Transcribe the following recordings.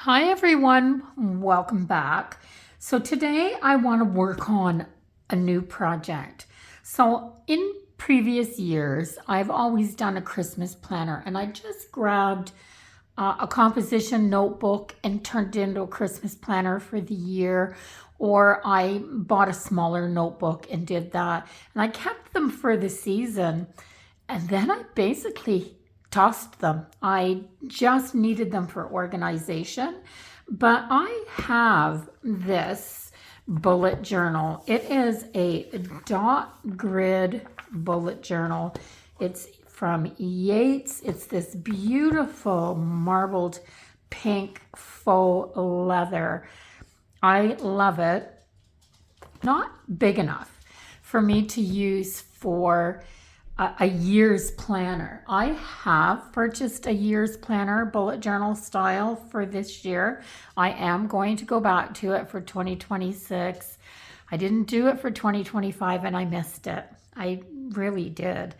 Hi everyone, welcome back. So today I want to work on a new project. So in previous years, I've always done a Christmas planner and I just grabbed a composition notebook and turned it into a Christmas planner for the year, or I bought a smaller notebook and did that. And I kept them for the season and then I basically tossed them. I just needed them for organization. But I have this bullet journal. It is a dot grid bullet journal. It's from Yates. It's this beautiful marbled pink faux leather. I love it. Not big enough for me to use for a year's planner. I have purchased a year's planner, bullet journal style, for this year. I am going to go back to it for 2026. I didn't do it for 2025 and I missed it. I really did.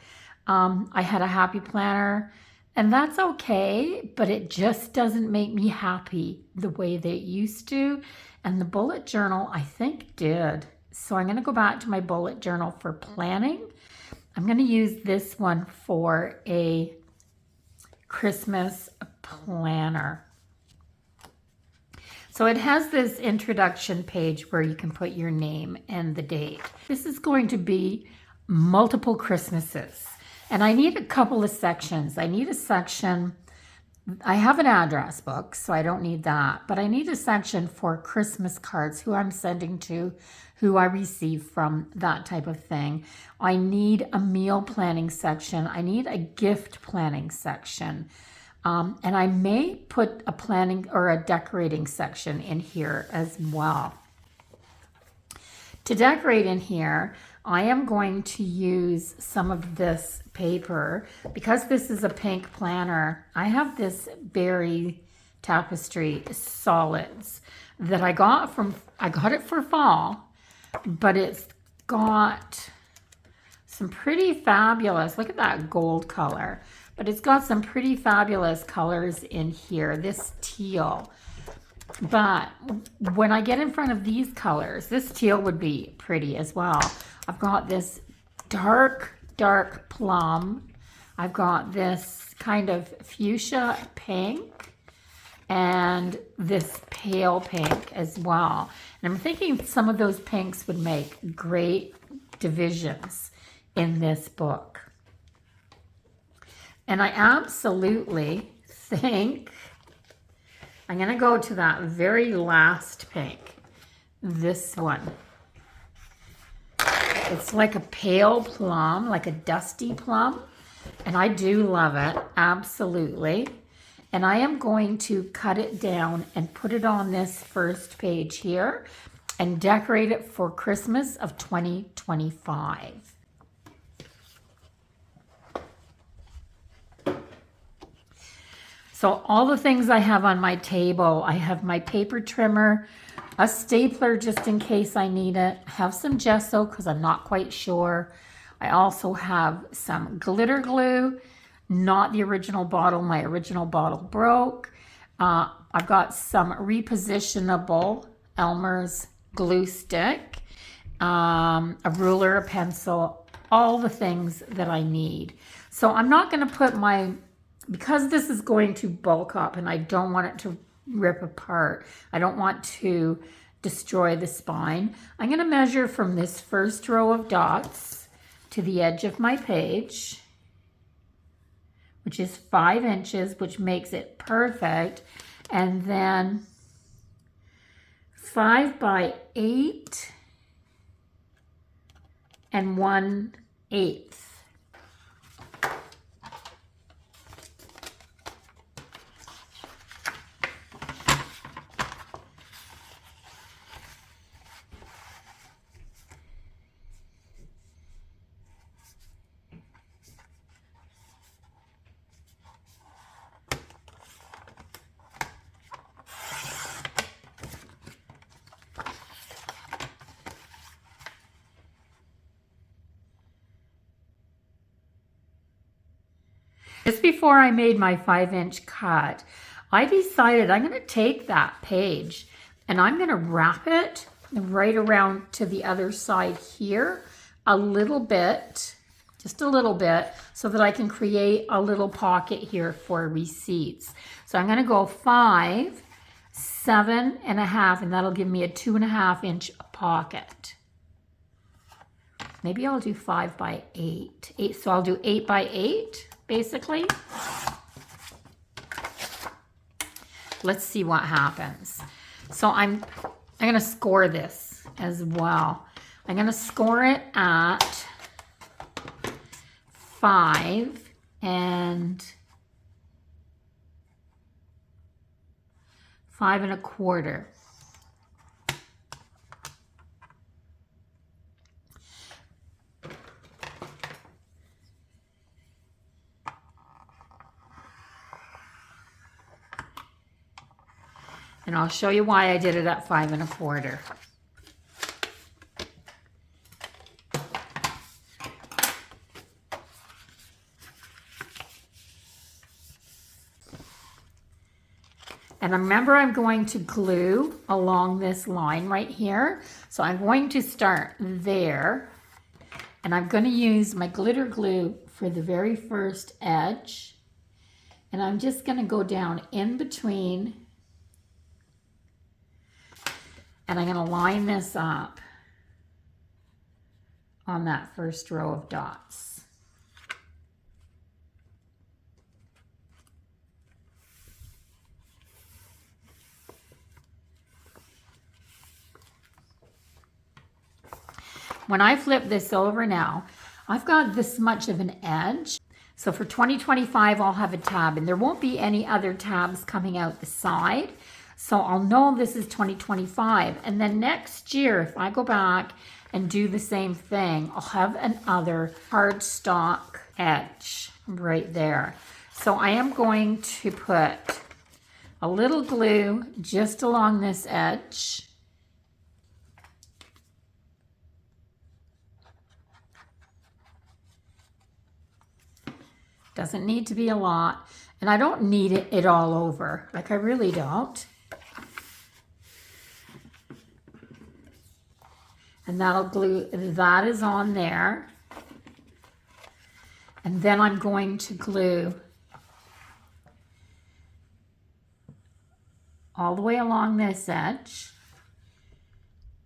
I had a happy planner and that's okay, but it just doesn't make me happy the way they used to. And the bullet journal, I think, did. So I'm going to go back to my bullet journal for planning. I'm going to use this one for a Christmas planner. So it has this introduction page where you can put your name and the date. This is going to be multiple Christmases. And I need a couple of sections. I need a section, I have an address book, so I don't need that, but I need a section for Christmas cards, who I'm sending to, who I receive from, that type of thing. I need a meal planning section. I need a gift planning section. And I may put a planning or a decorating section in here as well. To decorate in here, I am going to use some of this paper. Because this is a pink planner, I have this berry tapestry solids that I got it for fall, but it's got some pretty fabulous, look at that gold color, but it's got some pretty fabulous colors in here, this teal. But when I get in front of these colors, this teal would be pretty as well. I've got this dark plum. I've got this kind of fuchsia pink and this pale pink as well. And I'm thinking some of those pinks would make great divisions in this book. And I absolutely think I'm going to go to that very last pink, this one. It's like a pale plum, like a dusty plum, and I do love it, absolutely. And I am going to cut it down and put it on this first page here and decorate it for Christmas of 2025. So all the things I have on my table, I have my paper trimmer, a stapler just in case I need it. I have some gesso because I'm not quite sure. I also have some glitter glue, not the original bottle. My original bottle broke. I've got some repositionable Elmer's glue stick, a ruler, a pencil, all the things that I need. So I'm not going to put because this is going to bulk up and I don't want it to rip apart. I don't want to destroy the spine. I'm going to measure from this first row of dots to the edge of my page, which is 5 inches, which makes it perfect. And then 5 by 8 and 1/8. Just before I made my 5-inch cut, I decided I'm going to take that page and I'm going to wrap it right around to the other side here a little bit, just a little bit, so that I can create a little pocket here for receipts. So I'm going to go 5, 7.5, and that'll give me a 2.5-inch pocket. Maybe I'll do 5 by 8. So I'll do 8 by 8, basically. Let's see what happens. So I'm going to score this as well. I'm going to score it at 5 and 5.25. And I'll show you why I did it at 5.25. And remember, I'm going to glue along this line right here. So I'm going to start there. And I'm going to use my glitter glue for the very first edge. And I'm just going to go down in between. And I'm going to line this up on that first row of dots. When I flip this over now, I've got this much of an edge. So for 2025, I'll have a tab, and there won't be any other tabs coming out the side. So I'll know this is 2025. And then next year, if I go back and do the same thing, I'll have another cardstock edge right there. So I am going to put a little glue just along this edge. Doesn't need to be a lot. And I don't need it all over. Like, I really don't. And that'll glue, that is on there. And then I'm going to glue all the way along this edge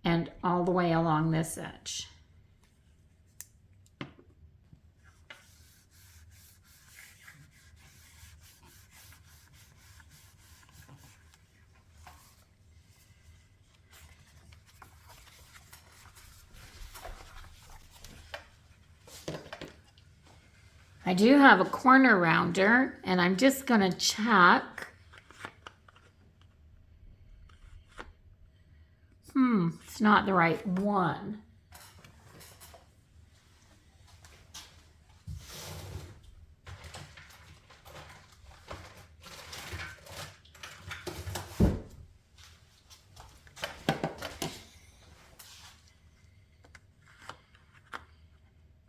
and all the way along this edge. I do have a corner rounder, and I'm just going to check. It's not the right one.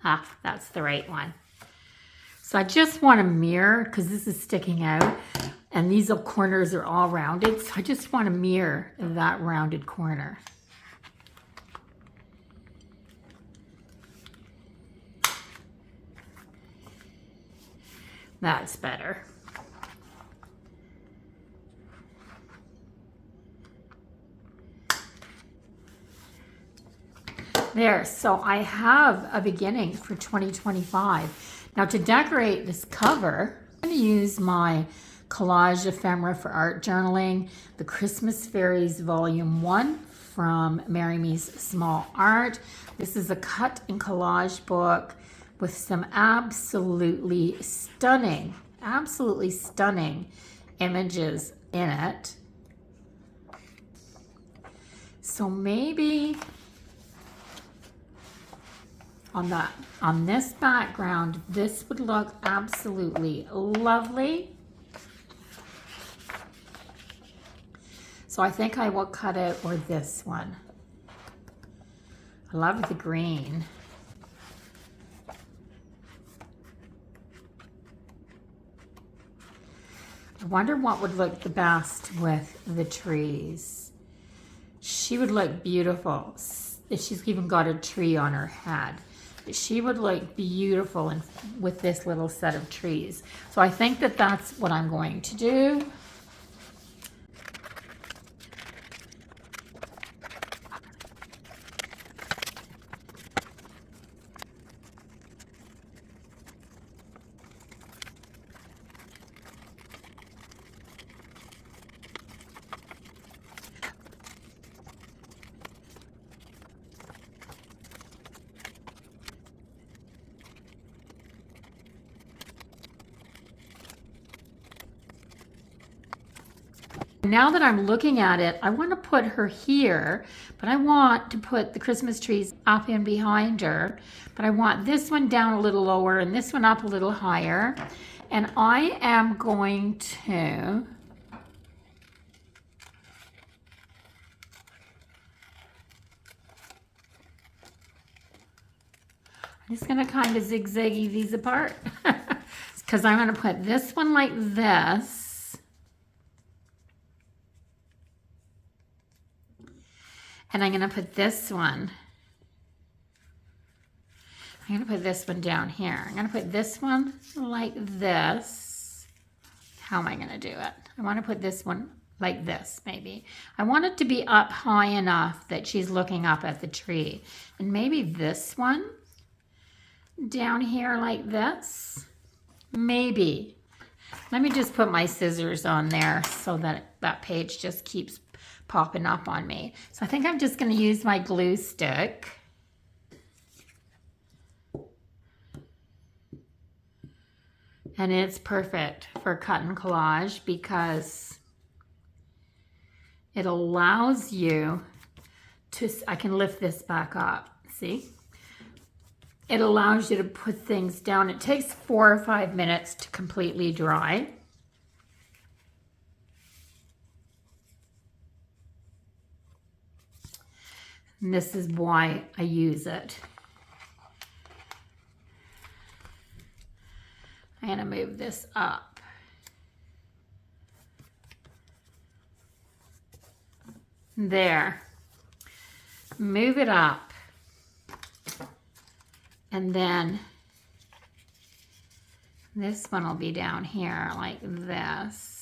Ah, that's the right one. So I just want to mirror, because this is sticking out, and these little corners are all rounded. So I just want to mirror that rounded corner. That's better. There, so I have a beginning for 2025. Now to decorate this cover, I'm going to use my collage ephemera for art journaling, the Christmas Fairies Volume 1 from Mary Me's Small Art. This is a cut and collage book with some absolutely stunning images in it. So maybe on this background, this would look absolutely lovely. So I think I will cut it, or this one. I love the green. I wonder what would look the best with the trees. She would look beautiful. She's even got a tree on her head. But she would look beautiful with this little set of trees. So I think that that's what I'm going to do. Now that I'm looking at it, I want to put her here, but I want to put the Christmas trees up in behind her. But I want this one down a little lower and this one up a little higher. And I am going to I'm just going to kind of zigzaggy these apart because I'm going to put this one like this. And I'm going to put this one. I'm going to put this one down here. I'm going to put this one like this. How am I going to do it? I want to put this one like this, maybe. I want it to be up high enough that she's looking up at the tree. And maybe this one down here like this. Maybe. Let me just put my scissors on there so that that page just keeps popping up on me. So I think I'm just going to use my glue stick. And it's perfect for cut and collage because it allows you to, I can lift this back up, see? It allows you to put things down. It takes 4 or 5 minutes to completely dry. And this is why I use it. I'm going to move this up. There. Move it up. And then this one will be down here like this.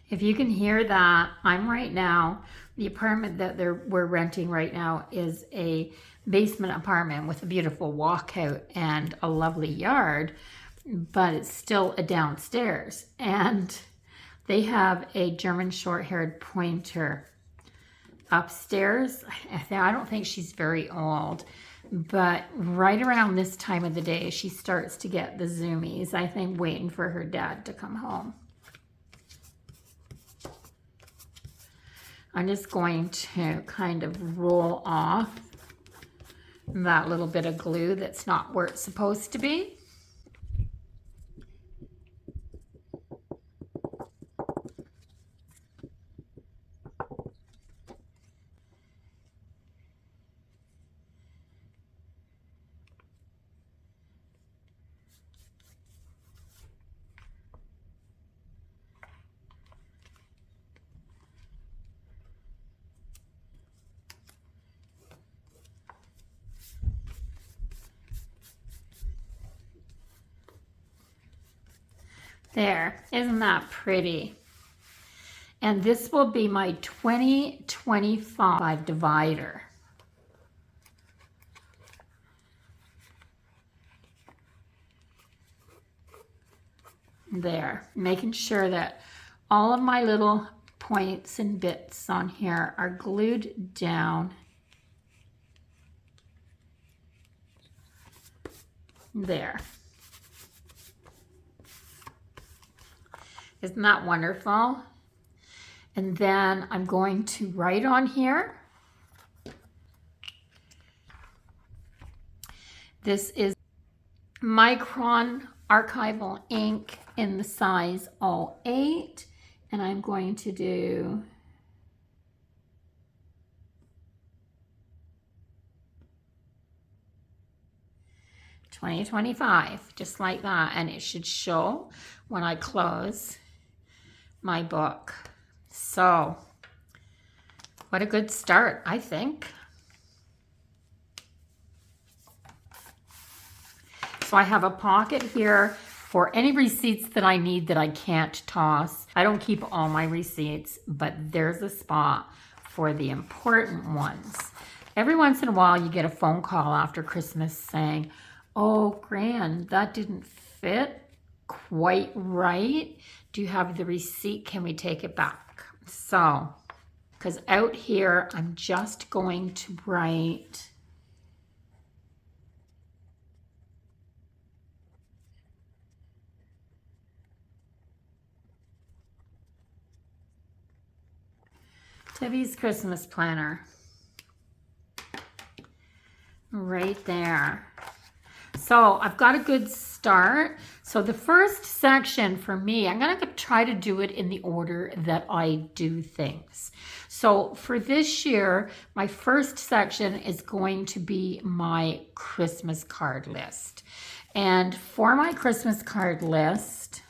If you can hear that, I'm right now, the apartment that we're renting right now is a basement apartment with a beautiful walkout and a lovely yard, but it's still a downstairs. And they have a German short-haired pointer upstairs. I don't think she's very old, but right around this time of the day, she starts to get the zoomies, I think, waiting for her dad to come home. I'm just going to kind of roll off that little bit of glue that's not where it's supposed to be. There, isn't that pretty? And this will be my 2025 divider. There, making sure that all of my little points and bits on here are glued down. There. Isn't that wonderful? And then I'm going to write on here. This is Micron archival ink in the size 08, and I'm going to do $20.25, just like that, and it should show when I close my book. So, what a good start, I think. So I have a pocket here for any receipts that I need that I can't toss. I don't keep all my receipts, but there's a spot for the important ones. Every once in a while you get a phone call after Christmas saying, "Oh, Gran, that didn't fit quite right. Do you have the receipt? Can we take it back?" So, because out here I'm just going to write Debbie's Christmas planner right there. So I've got a good start. So the first section for me, I'm going to try to do it in the order that I do things. So for this year, my first section is going to be my Christmas card list. And for my Christmas card list,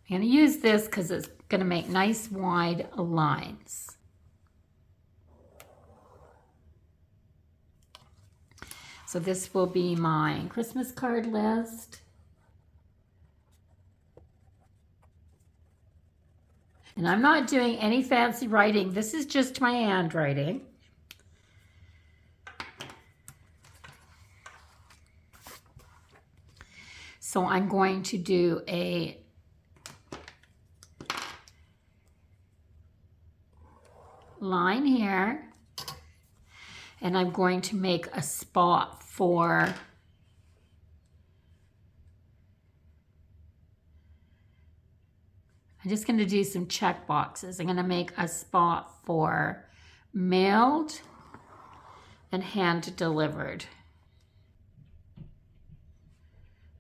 I'm going to use this because it's going to make nice wide lines. So this will be my Christmas card list. And I'm not doing any fancy writing. This is just my handwriting. So I'm going to do a line here, and I'm going to make a spot for I'm just going to do some check boxes. I'm going to make a spot for mailed and hand delivered.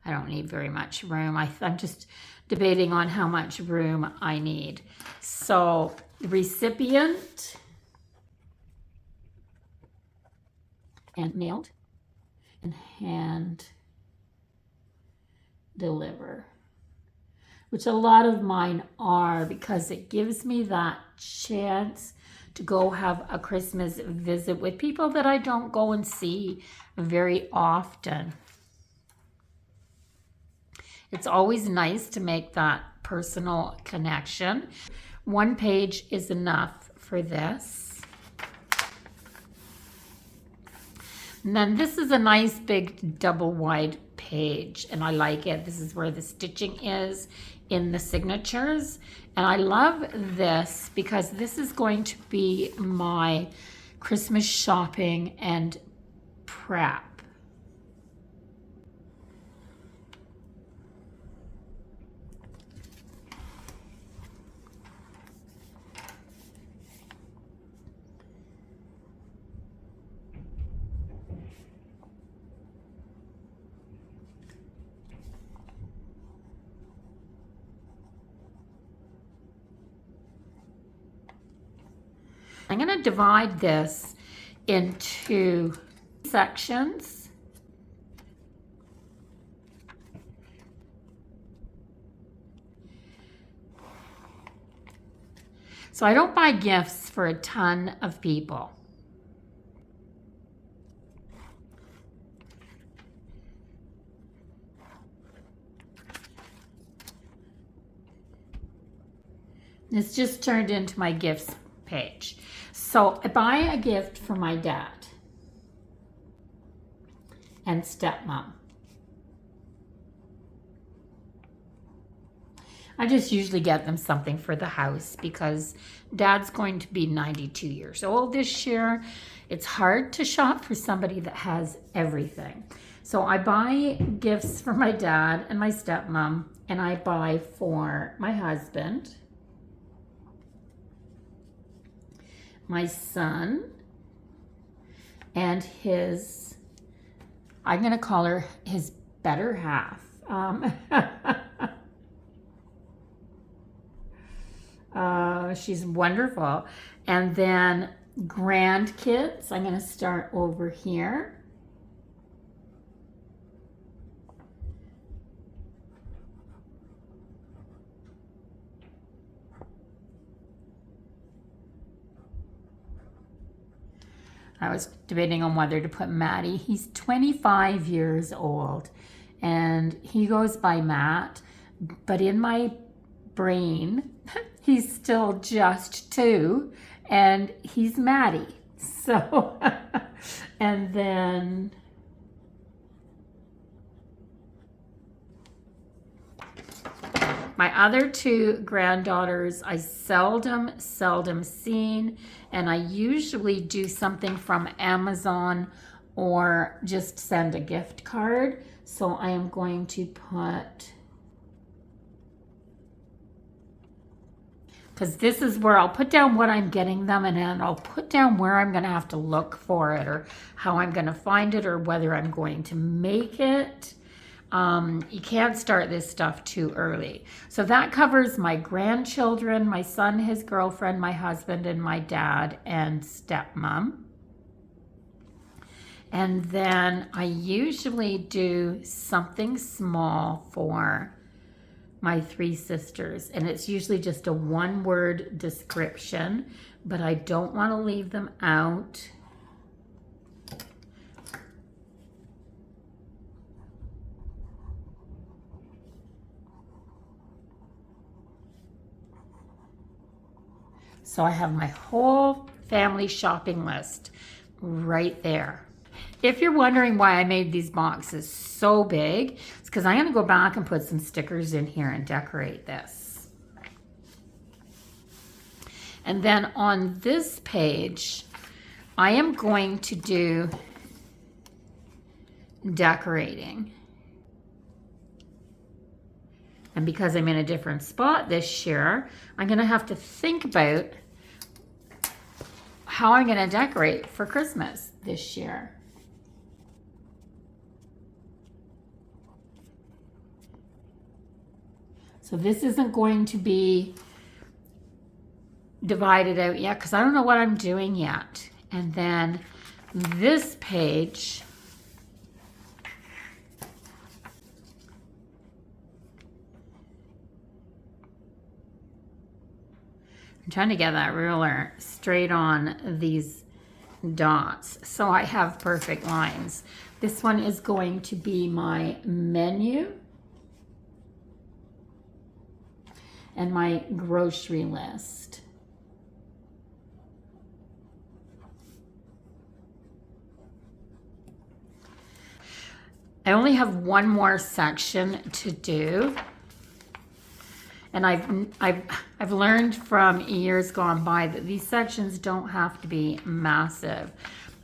I don't need very much room. I'm just debating on how much room I need. So recipient and mailed and hand deliver, which a lot of mine are, because it gives me that chance to go have a Christmas visit with people that I don't go and see very often. It's always nice to make that personal connection. One page is enough for this. And then this is a nice big double wide page, and I like it. This is where the stitching is in the signatures. And I love this because this is going to be my Christmas shopping and prep. I'm going to divide this into sections. So I don't buy gifts for a ton of people. It's just turned into my gifts page. So I buy a gift for my dad and stepmom. I just usually get them something for the house because Dad's going to be 92 years old this year. It's hard to shop for somebody that has everything. So I buy gifts for my dad and my stepmom, and I buy for my husband, my son and his, I'm going to call her his better half. She's wonderful. And then grandkids, I'm going to start over here. I was debating on whether to put Maddie. He's 25 years old and he goes by Matt, but in my brain, he's still just 2 and he's Maddie. So, and then my other 2 granddaughters, I seldom seen, and I usually do something from Amazon or just send a gift card. So I am going to put, because this is where I'll put down what I'm getting them, and then I'll put down where I'm going to have to look for it or how I'm going to find it or whether I'm going to make it. You can't start this stuff too early. So that covers my grandchildren, my son, his girlfriend, my husband, and my dad and stepmom. And then I usually do something small for my 3 sisters, and it's usually just a 1-word description, but I don't want to leave them out. So I have my whole family shopping list right there. If you're wondering why I made these boxes so big, it's because I'm going to go back and put some stickers in here and decorate this. And then on this page, I am going to do decorating. And because I'm in a different spot this year, I'm going to have to think about how I'm going to decorate for Christmas this year. So this isn't going to be divided out yet because I don't know what I'm doing yet. And then this page, I'm trying to get that ruler straight on these dots so I have perfect lines. This one is going to be my menu and my grocery list. I only have one more section to do. And I've learned from years gone by that these sections don't have to be massive.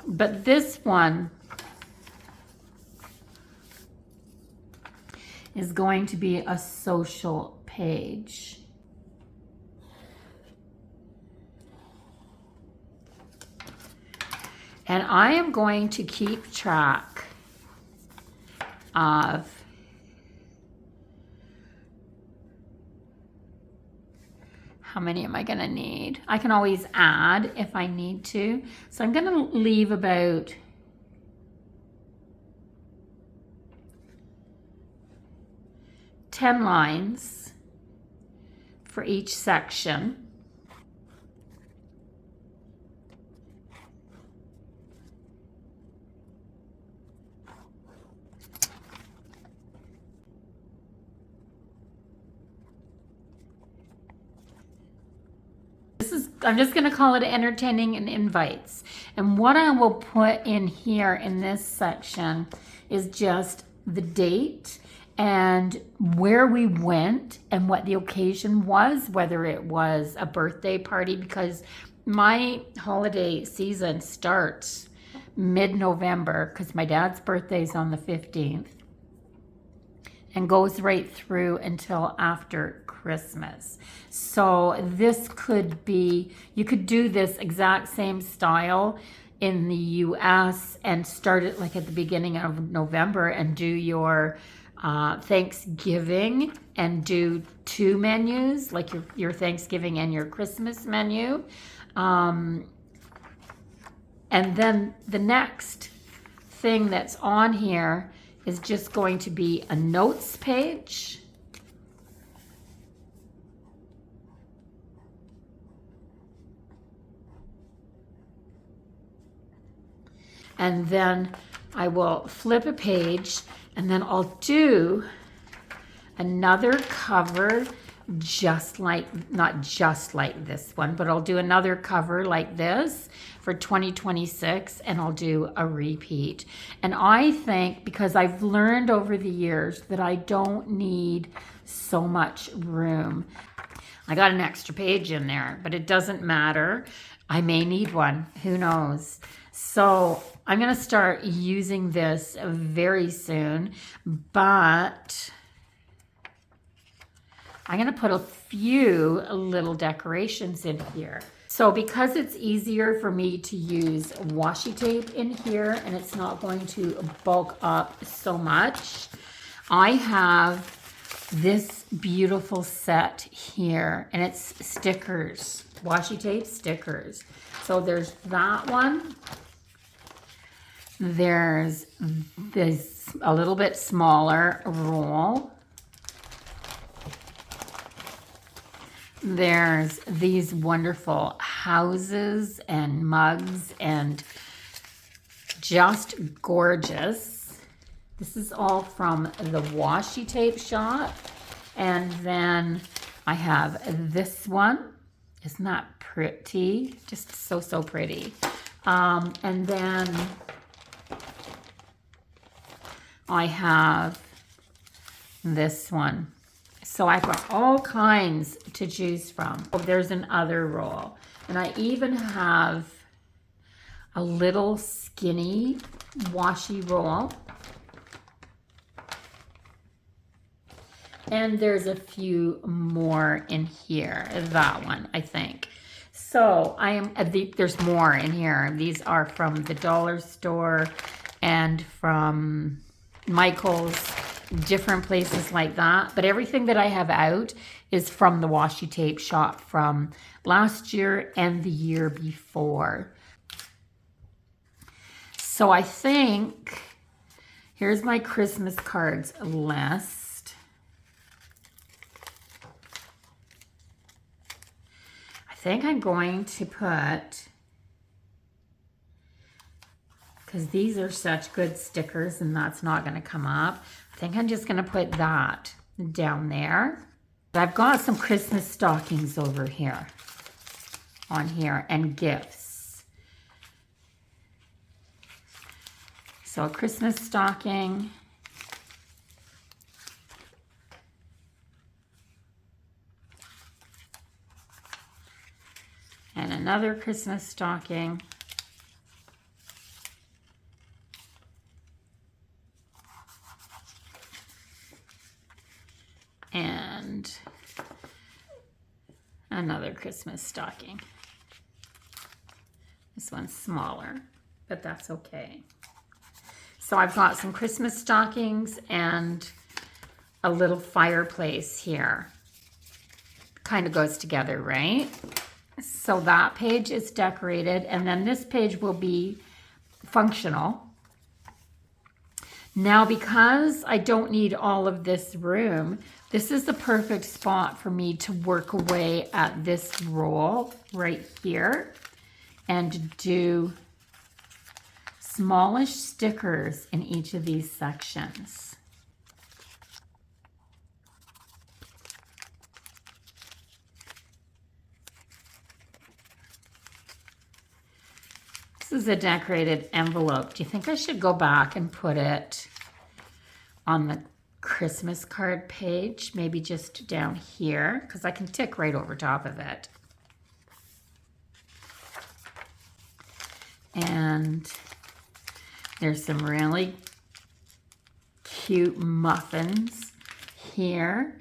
But this one is going to be a social page. And I am going to keep track of how many am I going to need. I can always add if I need to. So I'm going to leave about 10 lines for each section. I'm just going to call it entertaining and invites. And what I will put in here in this section is just the date and where we went and what the occasion was, whether it was a birthday party, because my holiday season starts mid-November because my dad's birthday is on the 15th and goes right through until after Christmas. Christmas. So this could be, you could do this exact same style in the US and start it like at the beginning of November and do your Thanksgiving and do two menus, like your Thanksgiving and your Christmas menu. And then the next thing that's on here is just going to be a notes page. And then I will flip a page and then I'll do another cover just like, not just like this one, but I'll do another cover like this for 2026 and I'll do a repeat. And I think because I've learned over the years that I don't need so much room. I got an extra page in there, but it doesn't matter. I may need one, who knows? So I'm gonna start using this very soon, but I'm gonna put a few little decorations in here. So because it's easier for me to use washi tape in here and it's not going to bulk up so much, I have this beautiful set here and it's stickers, washi tape stickers. So there's that one. There's this a little bit smaller roll. There's these wonderful houses and mugs and just gorgeous. This is all from the washi tape shop. And then I have this one. Isn't that pretty? Just so, so pretty. And then I have this one. So I've got all kinds to choose from. Oh, there's another roll. And I even have a little skinny washi roll. And there's a few more in here. That one, I think. So there's more in here. These are from the dollar store and from Michael's, different places like that. But everything that I have out is from the washi tape shop from last year and the year before. So I think, here's my Christmas cards list. I think I'm going to put, because these are such good stickers and that's not going to come up. I think I'm just going to put that down there. I've got some Christmas stockings over here, on here, and gifts. So a Christmas stocking. And another Christmas stocking. And another Christmas stocking. This one's smaller, but that's okay. So I've got some Christmas stockings and a little fireplace here. Kind of goes together, right? So that page is decorated, and then this page will be functional. Now, because I don't need all of this room, this is the perfect spot for me to work away at this roll right here and do smallish stickers in each of these sections. This is a decorated envelope. Do you think I should go back and put it on the Christmas card page? Maybe just down here, because I can tick right over top of it. And there's some really cute muffins here.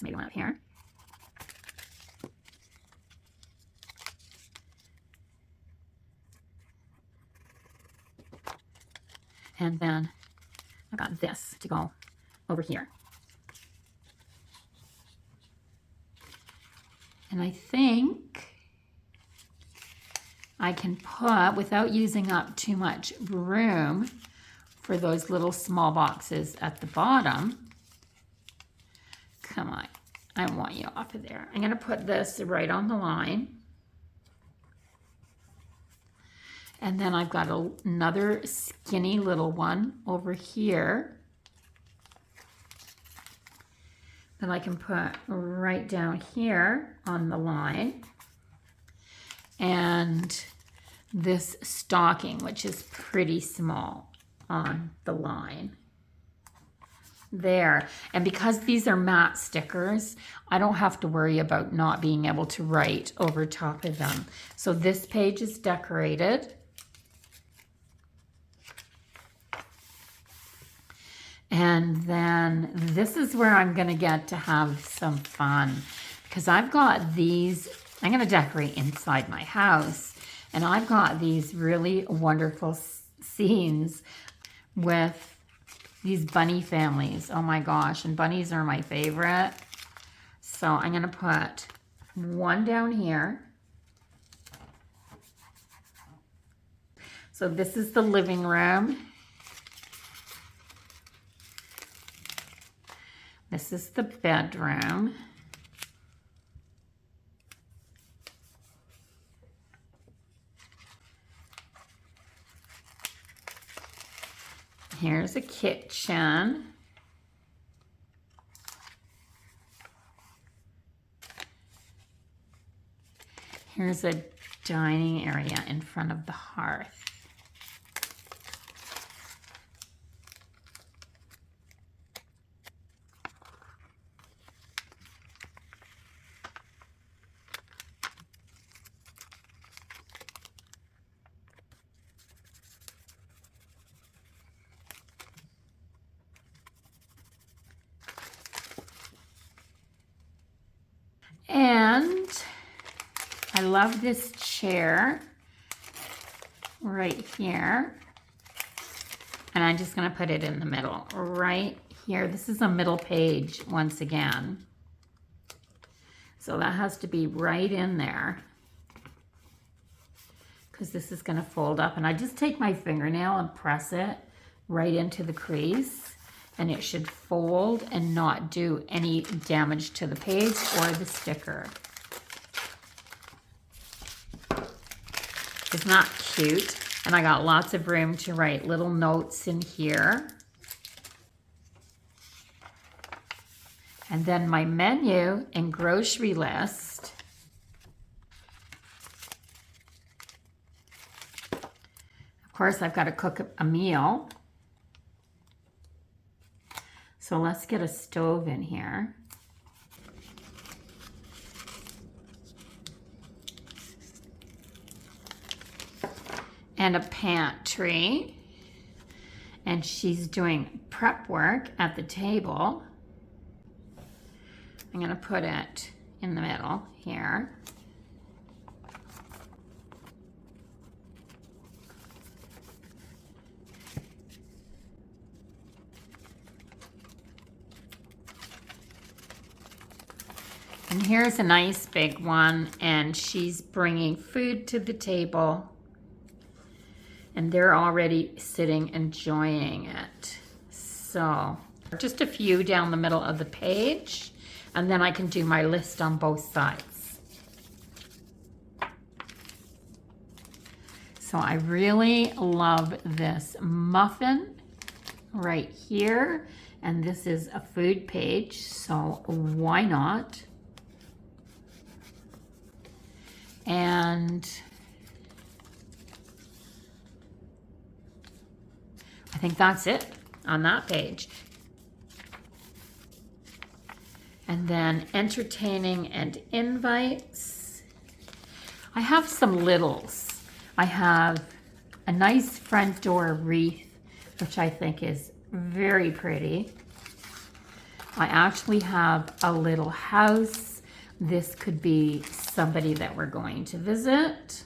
maybe one up here. And then I got this to go over here. And I think I can put, without using up too much room for those little small boxes at the bottom. Come on, I want you off of there. I'm gonna put this right on the line. And then I've got another skinny little one over here that I can put right down here on the line. And this stocking, which is pretty small on the line. There. And because these are matte stickers, I don't have to worry about not being able to write over top of them. So this page is decorated. And then this is where I'm gonna get to have some fun, because I've got these, I'm gonna decorate inside my house, and I've got these really wonderful scenes with these bunny families. Oh my gosh, and bunnies are my favorite. So I'm gonna put one down here. So this is the living room. This is the bedroom. Here's a kitchen. Here's a dining area in front of the hearth. And I love this chair right here. And I'm just going to put it in the middle right here. This is a middle page once again. So that has to be right in there, because this is going to fold up. And I just take my fingernail and press it right into the crease. And it should fold and not do any damage to the page or the sticker. Isn't that cute? And I got lots of room to write little notes in here. And then my menu and grocery list. Of course, I've got to cook a meal. So let's get a stove in here. And a pantry. And she's doing prep work at the table. I'm gonna put it in the middle here. And here's a nice big one, and she's bringing food to the table, and they're already sitting enjoying it. So just a few down the middle of the page, and then I can do my list on both sides. So I really love this muffin right here, and this is a food page, so why not? And I think that's it on that page. And then entertaining and invites. I have some littles. I have a nice front door wreath, which I think is very pretty. I actually have a little house. This could be somebody that we're going to visit.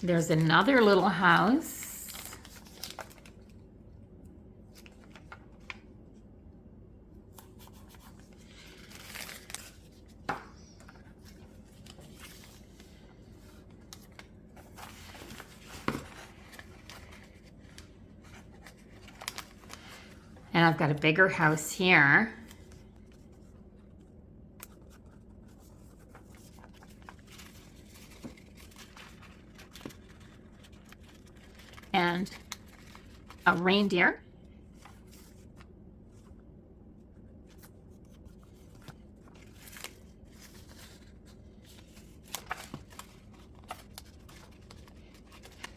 There's another little house. And I've got a bigger house here. And a reindeer.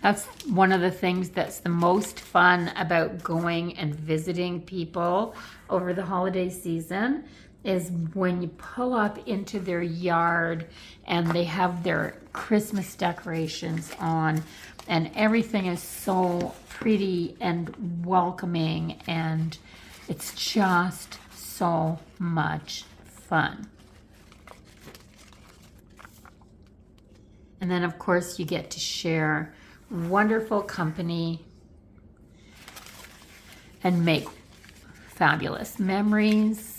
That's one of the things that's the most fun about going and visiting people over the holiday season is when you pull up into their yard and they have their Christmas decorations on and everything is so pretty and welcoming, and it's just so much fun. And then of course you get to share wonderful company and make fabulous memories.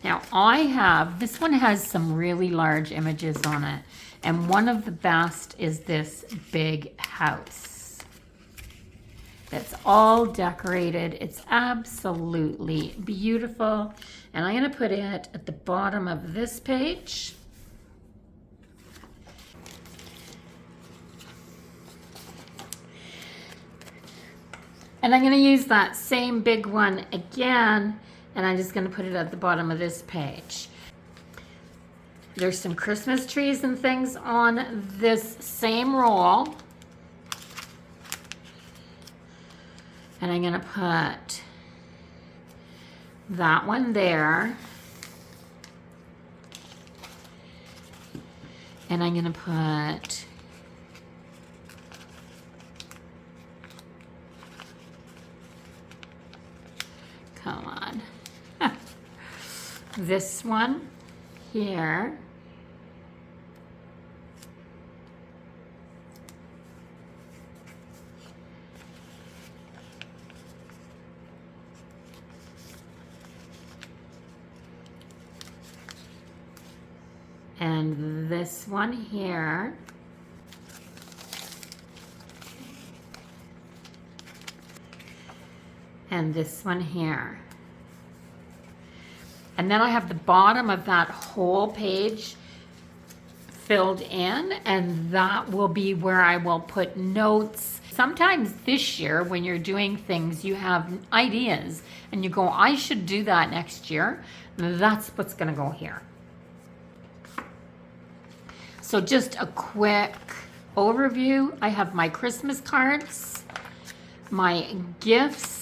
Now this one has some really large images on it, and one of the best is this big house. It's all decorated. It's absolutely beautiful. And I'm going to put it at the bottom of this page. And I'm going to use that same big one again, and I'm just going to put it at the bottom of this page. There's some Christmas trees and things on this same roll. And I'm going to put that one there. And I'm going to put come on. This one here. And this one here. And this one here. And then I have the bottom of that whole page filled in, and that will be where I will put notes. Sometimes this year when you're doing things, you have ideas and you go, I should do that next year. That's what's gonna go here. So just a quick overview. I have my Christmas cards, my gifts,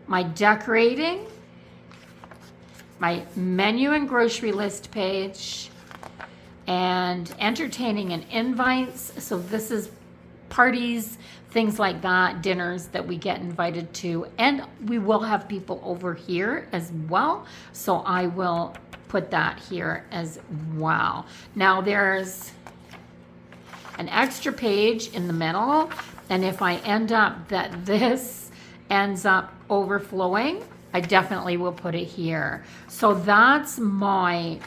my decorating, my menu and grocery list page, and entertaining and invites. So this is parties, things like that, dinners that we get invited to, and we will have people over here as well. So I will put that here as well. Now there's an extra page in the middle, and if I end up that this ends up overflowing, I definitely will put it here. So that's my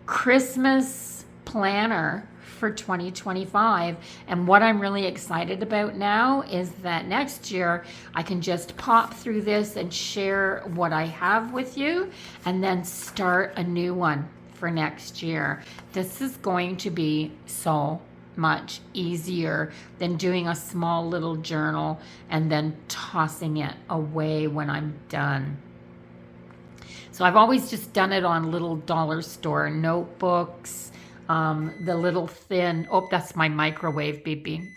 Christmas planner for 2025. And what I'm really excited about now is that next year I can just pop through this and share what I have with you and then start a new one for next year. This is going to be so much easier than doing a small little journal and then tossing it away when I'm done. So I've always just done it on little dollar store notebooks, the little thin, oh, that's my microwave beeping.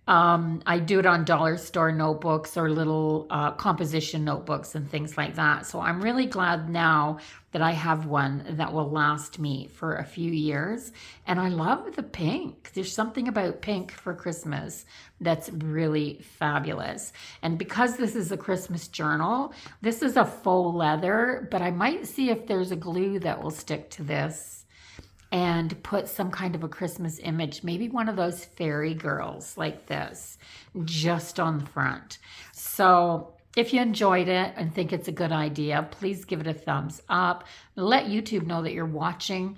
I do it on dollar store notebooks or little composition notebooks and things like that. So I'm really glad now that I have one that will last me for a few years. And I love the pink. There's something about pink for Christmas that's really fabulous. And because this is a Christmas journal, this is a faux leather, but I might see if there's a glue that will stick to this and put some kind of a Christmas image, maybe one of those fairy girls like this, just on the front. So if you enjoyed it and think it's a good idea, please give it a thumbs up. Let YouTube know that you're watching.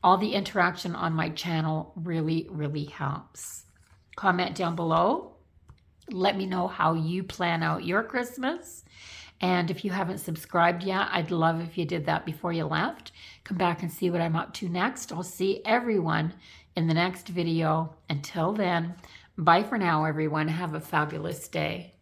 All the interaction on my channel really, really helps. Comment down below. Let me know how you plan out your Christmas. And if you haven't subscribed yet, I'd love if you did that before you left. Come back and see what I'm up to next. I'll see everyone in the next video. Until then, bye for now, everyone. Have a fabulous day.